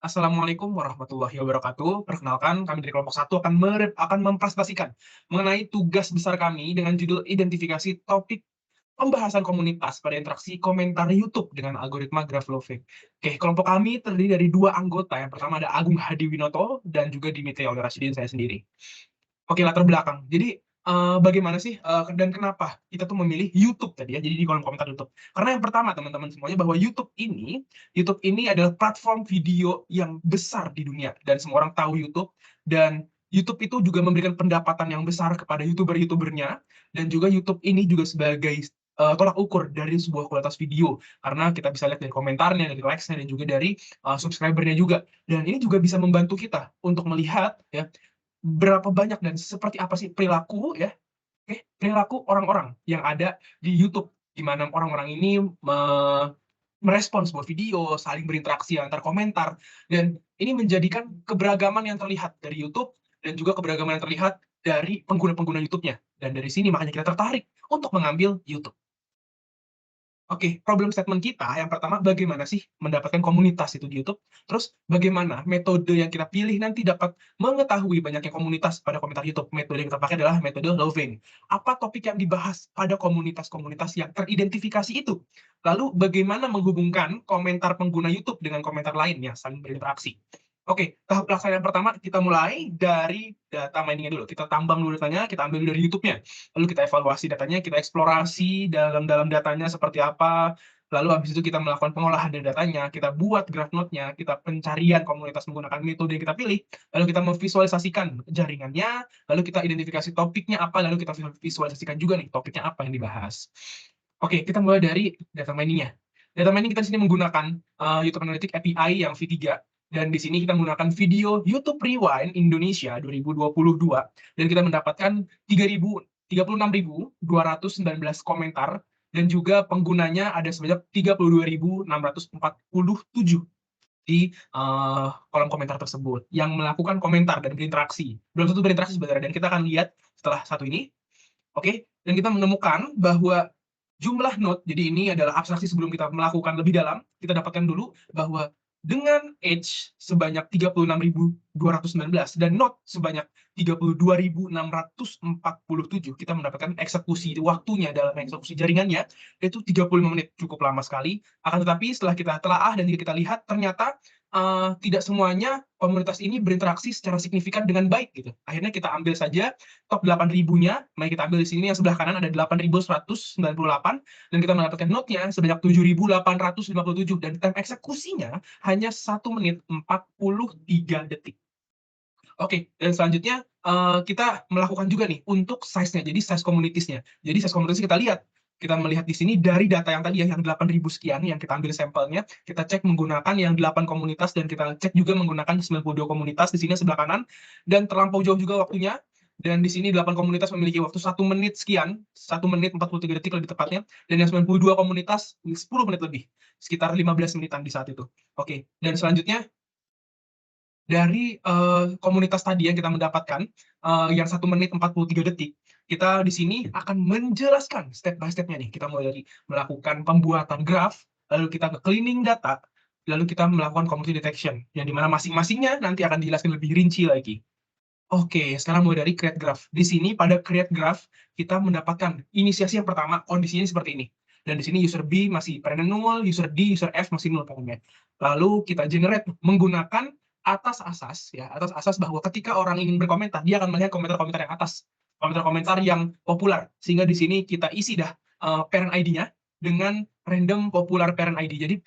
Assalamualaikum warahmatullahi wabarakatuh. Perkenalkan, kami dari kelompok satu akan mempresentasikan mengenai tugas besar kami dengan judul identifikasi topik pembahasan komunitas pada interaksi komentar YouTube dengan algoritma Graph-Loving. Oke, kelompok kami terdiri dari dua anggota. Yang pertama ada Agung Hadiwinoto dan juga Dimitri Olga Rasyidin, saya sendiri. Oke, latar belakang. Jadi, bagaimana sih, dan kenapa kita tuh memilih YouTube tadi ya, jadi di kolom komentar YouTube. Karena yang pertama teman-teman semuanya bahwa YouTube ini adalah platform video yang besar di dunia dan semua orang tahu YouTube, dan YouTube itu juga memberikan pendapatan yang besar kepada YouTuber-YouTubernya, dan juga YouTube ini juga sebagai, tolak ukur dari sebuah kualitas video. Karena kita bisa lihat dari komentarnya, dari likes-nya, dan juga dari, subscriber-nya juga. Dan ini juga bisa membantu kita untuk melihat ya, berapa banyak dan seperti apa sih perilaku ya, perilaku orang-orang yang ada di YouTube, di mana orang-orang ini merespons sebuah video, saling berinteraksi antar komentar, dan ini menjadikan keberagaman yang terlihat dari YouTube dan juga keberagaman yang terlihat dari pengguna-pengguna YouTube-nya. Dan dari sini makanya kita tertarik untuk mengambil YouTube. Oke, problem statement kita yang pertama, bagaimana sih mendapatkan komunitas itu di YouTube? Terus bagaimana metode yang kita pilih nanti dapat mengetahui banyaknya komunitas pada komentar YouTube? Metode yang kita pakai adalah metode Loving. Apa topik yang dibahas pada komunitas-komunitas yang teridentifikasi itu? Lalu bagaimana menghubungkan komentar pengguna YouTube dengan komentar lain yang saling berinteraksi? Oke, tahap pelaksanaan yang pertama kita mulai dari data mining-nya dulu. Kita tambang dulu datanya, kita ambil dari YouTube-nya. Lalu kita evaluasi datanya, kita eksplorasi dalam datanya seperti apa, lalu habis itu kita melakukan pengolahan dari datanya, kita buat graph note-nya, kita pencarian komunitas menggunakan metode yang kita pilih, lalu kita memvisualisasikan jaringannya, lalu kita identifikasi topiknya apa, lalu kita visualisasikan juga nih topiknya apa yang dibahas. Oke, kita mulai dari data mining-nya. Data mining kita di sini menggunakan, YouTube Analytics API yang V3, dan di sini kita menggunakan video YouTube Rewind Indonesia 2022, dan kita mendapatkan 36.219 komentar, dan juga penggunanya ada sebanyak 32.647 di, kolom komentar tersebut yang melakukan komentar dan berinteraksi. Belum tentu berinteraksi sebenarnya, dan kita akan lihat setelah satu ini. Oke, dan kita menemukan bahwa jumlah note, jadi ini adalah abstraksi sebelum kita melakukan lebih dalam, kita dapatkan dulu bahwa dengan age sebanyak 36.219 dan note sebanyak 32.647, kita mendapatkan eksekusi waktunya dalam eksekusi jaringannya itu 35 menit, cukup lama sekali. Akan tetapi setelah kita telaah dan juga kita lihat, ternyata tidak semuanya komunitas ini berinteraksi secara signifikan dengan baik gitu. Akhirnya kita ambil saja top 8.000-nya, mari kita ambil di sini yang sebelah kanan ada 8.198, dan kita mendapatkan note-nya sebanyak 7.857, dan time eksekusinya hanya 1 menit 43 detik. Oke, dan selanjutnya, kita melakukan juga nih untuk size-nya, jadi size communities-nya. Jadi size communities kita lihat, kita melihat di sini dari data yang tadi ya, yang 8.000 sekian yang kita ambil sampelnya, kita cek menggunakan yang 8 komunitas, dan kita cek juga menggunakan 92 komunitas di sini sebelah kanan, dan terlampau jauh juga waktunya, dan di sini 8 komunitas memiliki waktu 1 menit sekian, 1 menit 43 detik lebih tepatnya, dan yang 92 komunitas 10 menit lebih, sekitar 15 menitan di saat itu. Oke, dan selanjutnya dari, komunitas tadi yang kita mendapatkan, yang 1 menit 43 detik, kita di sini akan menjelaskan step by step-nya nih. Kita mulai dari melakukan pembuatan graf, lalu kita ke cleaning data, lalu kita melakukan community detection, yang di mana masing-masingnya nanti akan dijelaskan lebih rinci lagi. Oke, sekarang mulai dari create graph. Di sini pada create graph, kita mendapatkan inisiasi yang pertama, kondisinya seperti ini. Dan di sini user B masih pada nol, user D, user F masih nol pokoknya. Lalu kita generate menggunakan atas asas ya, atas asas bahwa ketika orang ingin berkomentar, dia akan melihat komentar-komentar yang atas, komentar-komentar yang populer. Sehingga di sini kita isi dah parent ID-nya dengan random popular parent ID. Jadi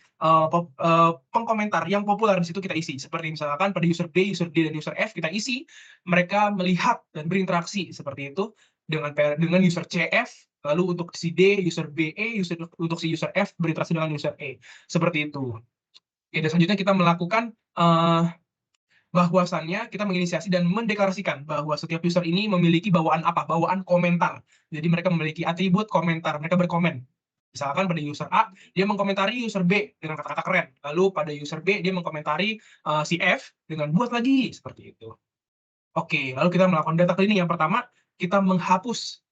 pengkomentar yang populer di situ kita isi. Seperti misalkan pada user B, user D, dan user F kita isi mereka melihat dan berinteraksi seperti itu dengan user CF, lalu untuk si D, user BE, untuk si user F berinteraksi dengan user E. Seperti itu. Oke, dan selanjutnya kita melakukan bahwasannya kita menginisiasi dan mendeklarasikan bahwa setiap user ini memiliki bawaan apa? Bawaan komentar. Jadi mereka memiliki atribut komentar, mereka berkomen. Misalkan pada user A, dia mengkomentari user B dengan kata-kata keren. Lalu pada user B, dia mengkomentari si F dengan buat lagi, seperti itu. Oke, lalu kita melakukan data cleaning. Yang pertama, kita menghapus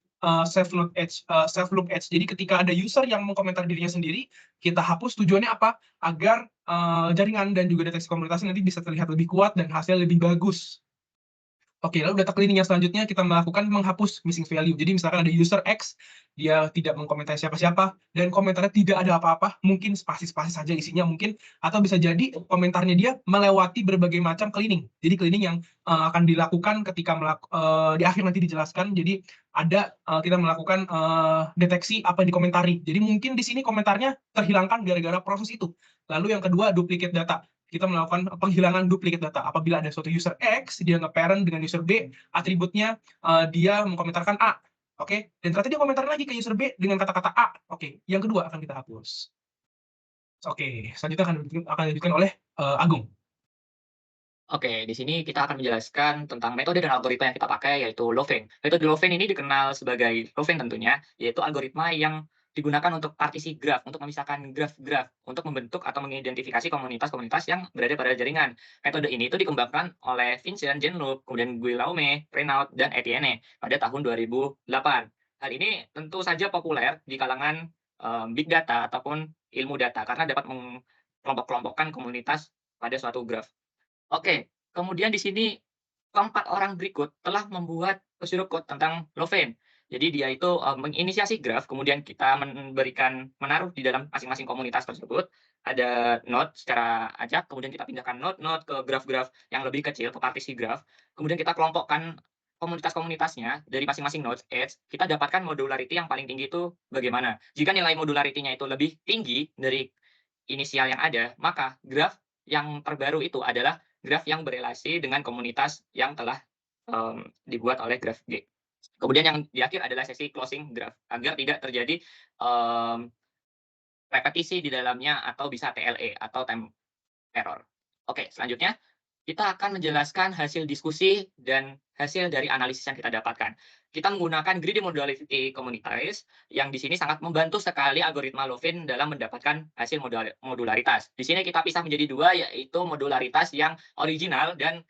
self loop edge. Jadi ketika ada user yang mengkomentar dirinya sendiri, kita hapus. Tujuannya apa? Agar jaringan dan juga deteksi komunitasnya nanti bisa terlihat lebih kuat dan hasilnya lebih bagus. Oke, lalu data cleaning yang selanjutnya kita melakukan menghapus missing value. Jadi misalkan ada user X, dia tidak mengkomentari siapa-siapa, dan komentarnya tidak ada apa-apa, mungkin spasi-spasi saja isinya mungkin, atau bisa jadi komentarnya dia melewati berbagai macam cleaning. Jadi cleaning yang akan dilakukan ketika di akhir nanti dijelaskan. Jadi ada kita melakukan deteksi apa yang dikomentari. Jadi mungkin di sini komentarnya terhilangkan gara-gara proses itu. Lalu yang kedua, duplicate data. Kita melakukan penghilangan duplicate data. Apabila ada suatu user X, dia nge-parent dengan user B, atributnya dia mengkomentarkan A, oke? Dan ternyata dia komentar lagi ke user B dengan kata-kata A, oke? Yang kedua akan kita hapus. Oke, selanjutnya akan dilanjutkan oleh Agung. Oke, di sini kita akan menjelaskan tentang metode dan algoritma yang kita pakai, yaitu Loven. Metode Loven ini dikenal sebagai Loven tentunya, yaitu algoritma yang digunakan untuk partisi graf, untuk memisahkan graf-graf, untuk membentuk atau mengidentifikasi komunitas-komunitas yang berada pada jaringan. Metode ini itu dikembangkan oleh Vincent Jeanloup, kemudian Guillaume, Renaud, dan Etienne pada tahun 2008. Hal ini tentu saja populer di kalangan big data ataupun ilmu data, karena dapat mengkelompok-kelompokkan komunitas pada suatu graf. Oke, kemudian di sini keempat orang berikut telah membuat pseudocode tentang Loven. Jadi dia itu, menginisiasi graf, kemudian kita menaruh di dalam masing-masing komunitas tersebut, ada node secara acak, kemudian kita pindahkan node-node ke graf-graf yang lebih kecil, ke partisi graf, kemudian kita kelompokkan komunitas-komunitasnya dari masing-masing nodes, edge, kita dapatkan modularity yang paling tinggi itu bagaimana. Jika nilai modularity-nya itu lebih tinggi dari inisial yang ada, maka graf yang terbaru itu adalah graf yang berelasi dengan komunitas yang telah dibuat oleh graf G. Kemudian yang di akhir adalah sesi closing graph agar tidak terjadi um, repetisi di dalamnya atau bisa TLE atau time error. Oke, selanjutnya kita akan menjelaskan hasil diskusi dan hasil dari analisis yang kita dapatkan. Kita menggunakan greedy modality communities yang di sini sangat membantu sekali algoritma Loven dalam mendapatkan hasil modularitas. Di sini kita pisah menjadi dua, yaitu modularitas yang original dan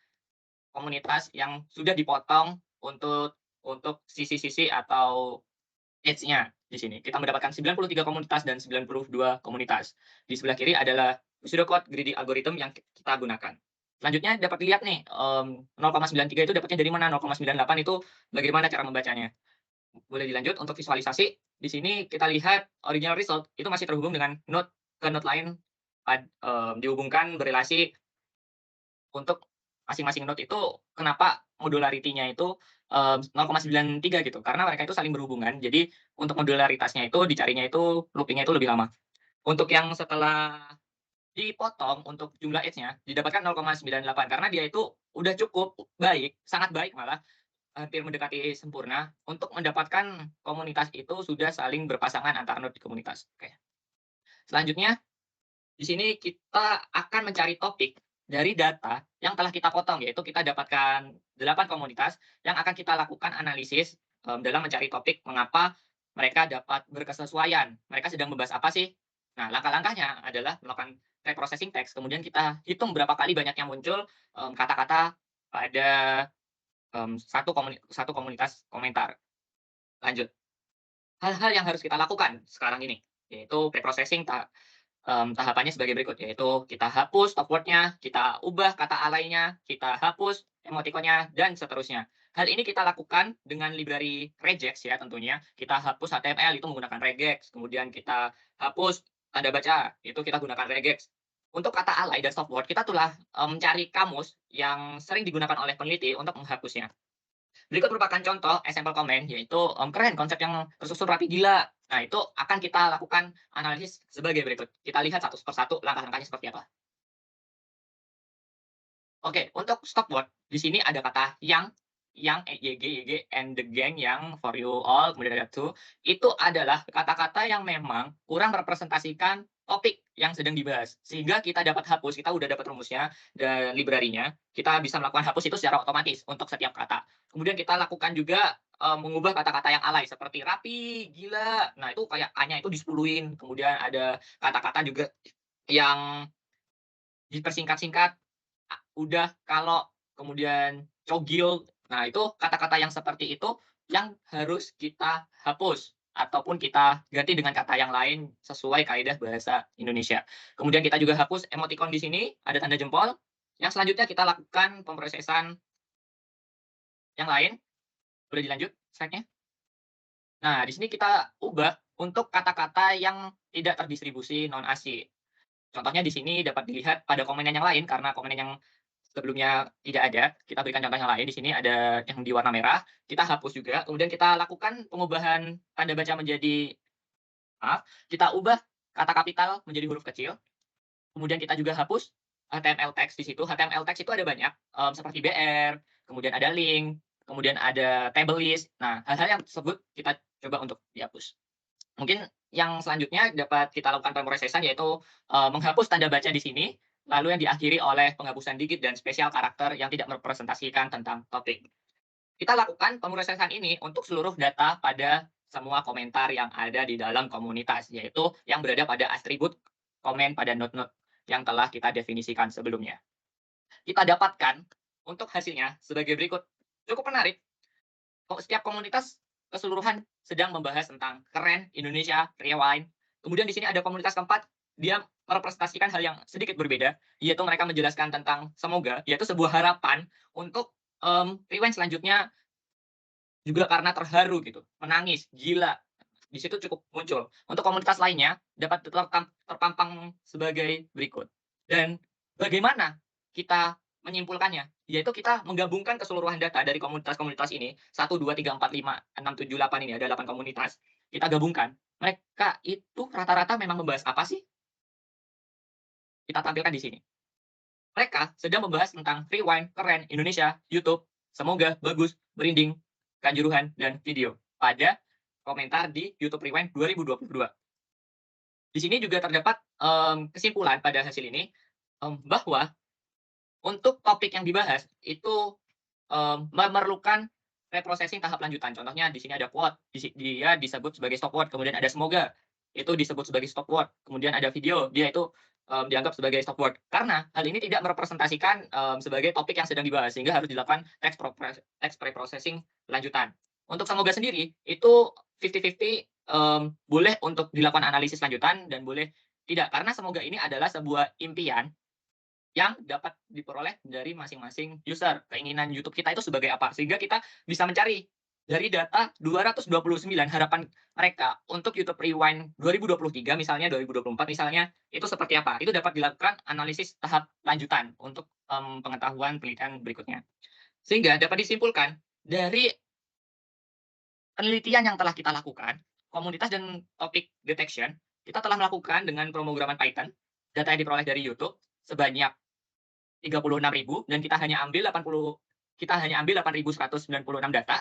komunitas yang sudah dipotong untuk sisi-sisi atau edge-nya di sini. Kita mendapatkan 93 komunitas dan 92 komunitas. Di sebelah kiri adalah pseudocode greedy algorithm yang kita gunakan. Selanjutnya dapat dilihat nih, 0,93 itu dapatnya dari mana, 0,98 itu bagaimana cara membacanya. Boleh dilanjut untuk visualisasi. Di sini kita lihat original result itu masih terhubung dengan node ke node lain, dihubungkan berelasi untuk masing-masing node itu kenapa modularity-nya itu, 0,93 gitu, karena mereka itu saling berhubungan. Jadi untuk modularitasnya itu dicarinya itu looping-nya itu lebih lama. Untuk yang setelah dipotong untuk jumlah edge-nya didapatkan 0,98 karena dia itu udah cukup baik, sangat baik malah, hampir mendekati sempurna untuk mendapatkan komunitas itu sudah saling berpasangan antar node di komunitas. Oke. Selanjutnya di sini kita akan mencari topik dari data yang telah kita potong, yaitu kita dapatkan 8 komunitas yang akan kita lakukan analisis dalam mencari topik mengapa mereka dapat berkesesuaian. Mereka sedang membahas apa sih? Nah, langkah-langkahnya adalah melakukan reprocessing teks, kemudian kita hitung berapa kali banyak yang muncul kata-kata pada satu komunitas komentar. Lanjut. Hal-hal yang harus kita lakukan sekarang ini, yaitu preprocessing tahapannya sebagai berikut, yaitu kita hapus stop word-nya, kita ubah kata alainya, kita hapus emoticonnya, dan seterusnya. Hal ini kita lakukan dengan library regex ya tentunya. Kita hapus HTML itu menggunakan regex, kemudian kita hapus tanda baca, itu kita gunakan regex. Untuk kata alay dan stop word, kita telah mencari kamus yang sering digunakan oleh peneliti untuk menghapusnya. Berikut merupakan contoh example comment, yaitu keren konsep yang tersusun rapi gila. Nah, itu akan kita lakukan analisis sebagai berikut. Kita lihat satu persatu langkah-langkahnya seperti apa. Oke, untuk stop word, di sini ada kata yang, YG, and the gang, yang, for you all, kemudian ada to. Itu adalah kata-kata yang memang kurang merepresentasikan topik yang sedang dibahas. Sehingga kita dapat hapus, kita udah dapat rumusnya dan library-nya, kita bisa melakukan hapus itu secara otomatis untuk setiap kata. Kemudian kita lakukan juga mengubah kata-kata yang alay seperti rapi, gila. Nah, itu kayak A-nya itu di-10-in. Kemudian ada kata-kata juga yang dipersingkat-singkat. Udah, kalau, kemudian cogil. Nah, itu kata-kata yang seperti itu yang harus kita hapus. ataupun kita ganti dengan kata yang lain sesuai kaidah bahasa Indonesia. Kemudian kita juga hapus emoticon di sini, ada tanda jempol. Yang selanjutnya kita lakukan pemrosesan yang lain. Boleh dilanjut slide-nya? Nah, di sini kita ubah untuk kata-kata yang tidak terdistribusi non-ASCII. Contohnya di sini dapat dilihat pada komenan yang lain, karena komenan yang sebelumnya tidak ada, kita berikan contoh yang lain. Di sini ada yang di warna merah, kita hapus juga, kemudian kita lakukan pengubahan tanda baca menjadi maaf, kita ubah kata kapital menjadi huruf kecil, kemudian kita juga hapus HTML text di situ. HTML text itu ada banyak, seperti BR, kemudian ada link, kemudian ada table list. Nah, hal-hal yang tersebut kita coba untuk dihapus. Mungkin yang selanjutnya dapat kita lakukan pemrosesan yaitu, menghapus tanda baca di sini, lalu yang diakhiri oleh penghapusan digit dan spesial karakter yang tidak merepresentasikan tentang topik. Kita lakukan pemrosesan ini untuk seluruh data pada semua komentar yang ada di dalam komunitas, yaitu yang berada pada atribut komen pada node-node yang telah kita definisikan sebelumnya. Kita dapatkan untuk hasilnya sebagai berikut. Cukup menarik. Setiap komunitas keseluruhan sedang membahas tentang keren, Indonesia, rewind. Kemudian di sini ada komunitas keempat, dia merepresentasikan hal yang sedikit berbeda, yaitu mereka menjelaskan tentang semoga, yaitu sebuah harapan untuk rewind selanjutnya juga karena terharu gitu, menangis, gila. Di situ cukup muncul. Untuk komunitas lainnya dapat terpampang sebagai berikut. Dan bagaimana kita menyimpulkannya? Yaitu kita menggabungkan keseluruhan data dari komunitas-komunitas ini, 1, 2, 3, 4, 5, 6, 7, 8 ini, ada 8 komunitas. Kita gabungkan. Mereka itu rata-rata memang membahas apa sih? Kita tampilkan di sini. Mereka sedang membahas tentang rewind, keren, Indonesia, YouTube, semoga, bagus, merinding, kanjuruhan, dan video pada komentar di YouTube Rewind 2022. Di sini juga terdapat kesimpulan pada hasil ini bahwa untuk topik yang dibahas itu memerlukan reprocessing tahap lanjutan. Contohnya di sini ada quote, dia disebut sebagai stop word, kemudian ada semoga, itu disebut sebagai stop word, kemudian ada video, dia itu dianggap sebagai stop word. Karena hal ini tidak merepresentasikan sebagai topik yang sedang dibahas, sehingga harus dilakukan text preprocessing lanjutan. Untuk semoga sendiri itu 50-50, boleh untuk dilakukan analisis lanjutan dan boleh tidak, karena semoga ini adalah sebuah impian yang dapat diperoleh dari masing-masing user. Keinginan YouTube kita itu sebagai apa, sehingga kita bisa mencari dari data 229 harapan mereka untuk YouTube Rewind 2023 misalnya, 2024 misalnya, itu seperti apa. Itu dapat dilakukan analisis tahap lanjutan untuk pengetahuan penelitian berikutnya. Sehingga dapat disimpulkan dari penelitian yang telah kita lakukan, komunitas dan topik detection, kita telah melakukan dengan pemrograman Python, data yang diperoleh dari YouTube sebanyak 36.000 dan kita hanya ambil 8.196 data.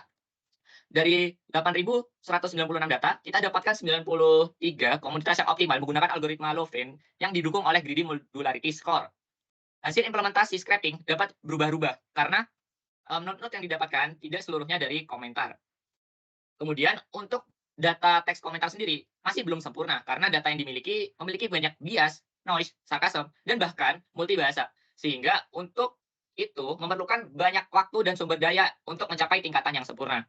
Dari 8.196 data, kita dapatkan 93 komunitas yang optimal menggunakan algoritma Loven yang didukung oleh greedy modularity score. Hasil implementasi scraping dapat berubah-ubah karena node-node yang didapatkan tidak seluruhnya dari komentar. Kemudian untuk data teks komentar sendiri masih belum sempurna karena data yang memiliki banyak bias, noise, sarkasm, dan bahkan multibahasa. Sehingga untuk itu memerlukan banyak waktu dan sumber daya untuk mencapai tingkatan yang sempurna.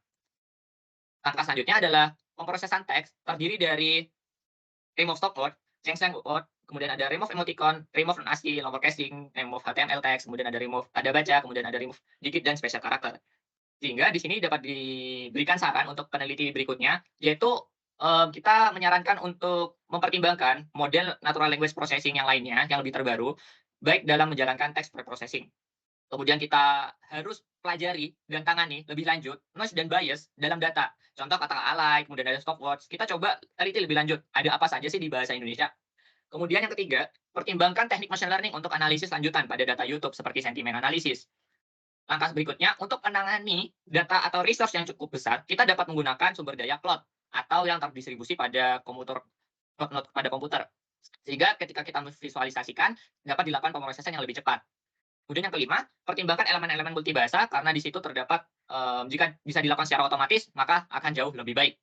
Langkah selanjutnya adalah pemrosesan teks terdiri dari remove stop word, change word, kemudian ada remove emoticon, remove non-ASCII, lowercasing, remove HTML text, kemudian ada remove tanda baca, kemudian ada remove digit dan special karakter. Sehingga di sini dapat diberikan saran untuk peneliti berikutnya, yaitu kita menyarankan untuk mempertimbangkan model natural language processing yang lainnya, yang lebih terbaru, baik dalam menjalankan text preprocessing. Kemudian kita harus pelajari dan tangani lebih lanjut noise dan bias dalam data. Contoh kata alay, kemudian ada stop words. Kita coba teliti lebih lanjut, ada apa saja sih di bahasa Indonesia. Kemudian yang ketiga, pertimbangkan teknik machine learning untuk analisis lanjutan pada data YouTube seperti sentiment analysis. Langkah berikutnya, untuk menangani data atau resource yang cukup besar, kita dapat menggunakan sumber daya cloud atau yang terdistribusi pada node pada komputer. Sehingga ketika kita memvisualisasikan, dapat dilakukan pemrosesan yang lebih cepat. Kemudian yang kelima, pertimbangkan elemen-elemen multibahasa karena di situ terdapat jika bisa dilakukan secara otomatis, maka akan jauh lebih baik.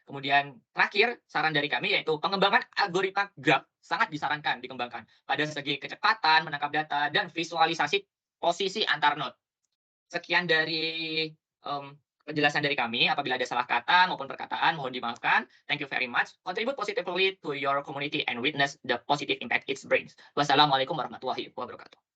Kemudian terakhir, saran dari kami yaitu pengembangan algoritma graph sangat disarankan dikembangkan pada segi kecepatan menangkap data dan visualisasi posisi antar node. Sekian dari penjelasan dari kami. Apabila ada salah kata maupun perkataan, mohon dimaafkan. Thank you very much. Contribute positively to your community and witness the positive impact it brings. Wassalamualaikum warahmatullahi wabarakatuh.